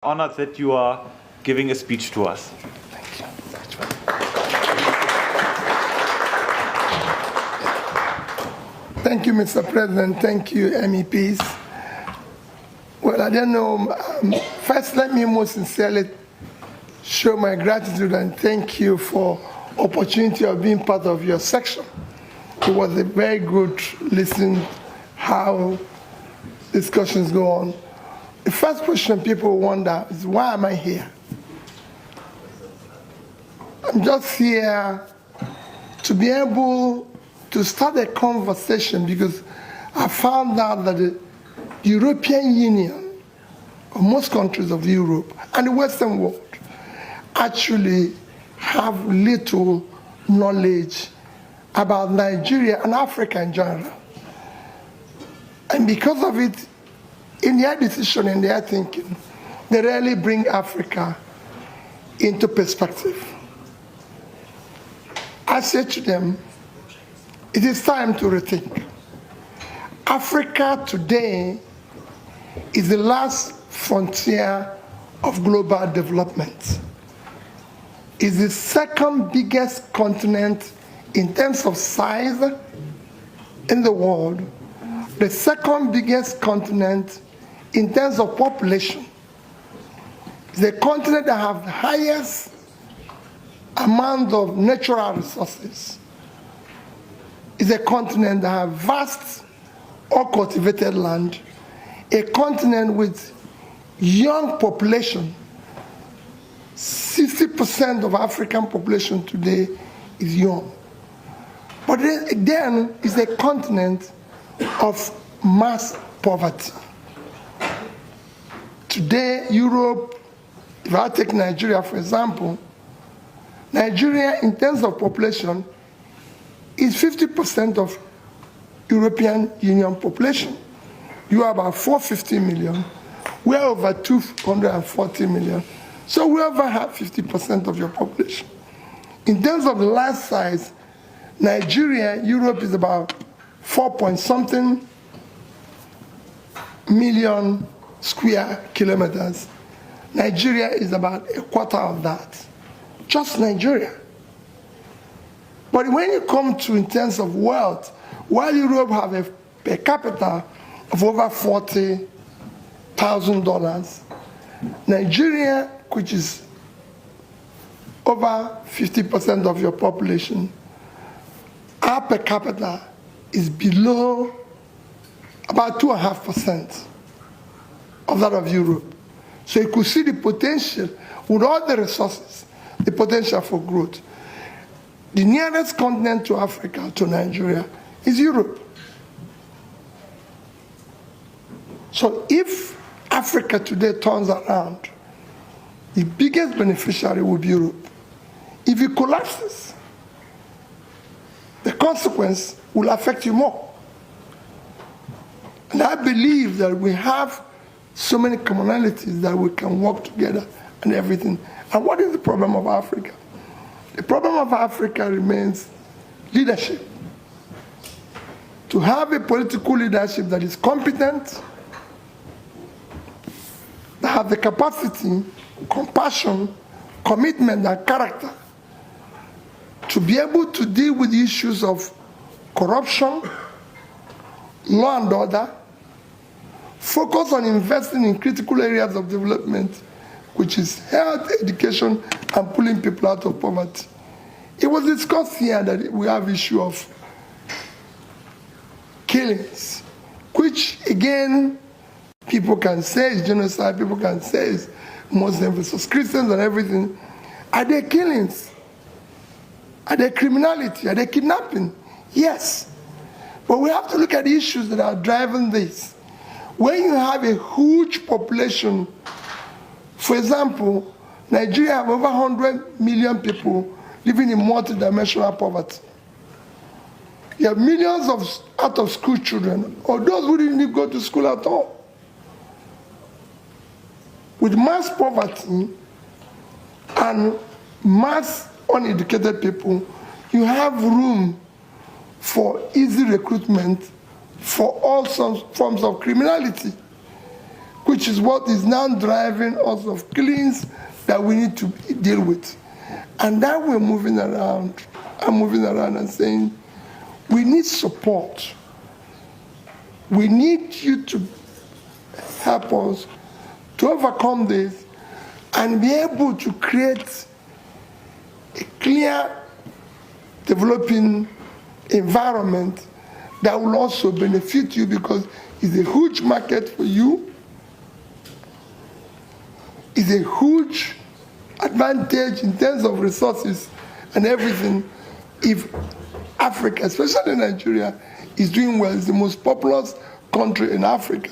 Honored that you are giving a speech to us. Thank you. Thank you, Mr. President. Thank you, MEPs. Well, I don't know. First, let me most sincerely show my gratitude and thank you for opportunity of being part of your section. It was a very good listening how discussions go on. The first question people wonder is, why am I here? I'm just here to be able to start a conversation because I found out that the European Union, or most countries of Europe and the Western world, actually have little knowledge about Nigeria and Africa in general. And because of it, in their decision, in their thinking, they rarely bring Africa into perspective. I said to them, it is time to rethink. Africa today is the last frontier of global development. It's the second biggest continent in terms of size in the world, the second biggest continent in terms of population. It's the continent that has the highest amount of natural resources. It's a continent that has vast uncultivated land, a continent with young population. 60% of African population today is young. But then it's a continent of mass poverty. Today, Europe, if I take Nigeria for example, Nigeria in terms of population is 50% of European Union population. You are about 450 million. We are over 240 million. So we over have 50% of your population. In terms of the land size, Nigeria, Europe is about 4-point-something million square kilometers. Nigeria is about a quarter of that. Just Nigeria. But when you come to in terms of wealth, while Europe have a per capita of over $40,000, Nigeria, which is over 50% of your population, our per capita is below about 2.5% of that of Europe. So you could see the potential, with all the resources, the potential for growth. The nearest continent to Africa, to Nigeria, is Europe. So if Africa today turns around, the biggest beneficiary will be Europe. If it collapses, the consequence will affect you more. And I believe that we have so many commonalities that we can work together and everything. And what is the problem of Africa? The problem of Africa remains leadership. To have a political leadership that is competent, that have the capacity, compassion, commitment, and character to be able to deal with issues of corruption, law and order, focus on investing in critical areas of development, which is health, education, and pulling people out of poverty. It was discussed here that we have issue of killings, which again, people can say is genocide, people can say is Muslim versus Christians and everything. Are they killings? Are they criminality? Are they kidnapping? Yes. But we have to look at the issues that are driving this. When you have a huge population, for example, Nigeria have over 100 million people living in multidimensional poverty. You have millions of out-of-school children, or those who didn't go to school at all. With mass poverty and mass uneducated people, you have room for easy recruitment for all forms of criminality, which is what is now driving us of killings that we need to deal with. And now we're moving around, I'm moving around and saying, we need support. We need you to help us to overcome this and be able to create a clear developing environment that will also benefit you, because it's a huge market for you. It's a huge advantage in terms of resources and everything if Africa, especially Nigeria, is doing well. It's the most populous country in Africa.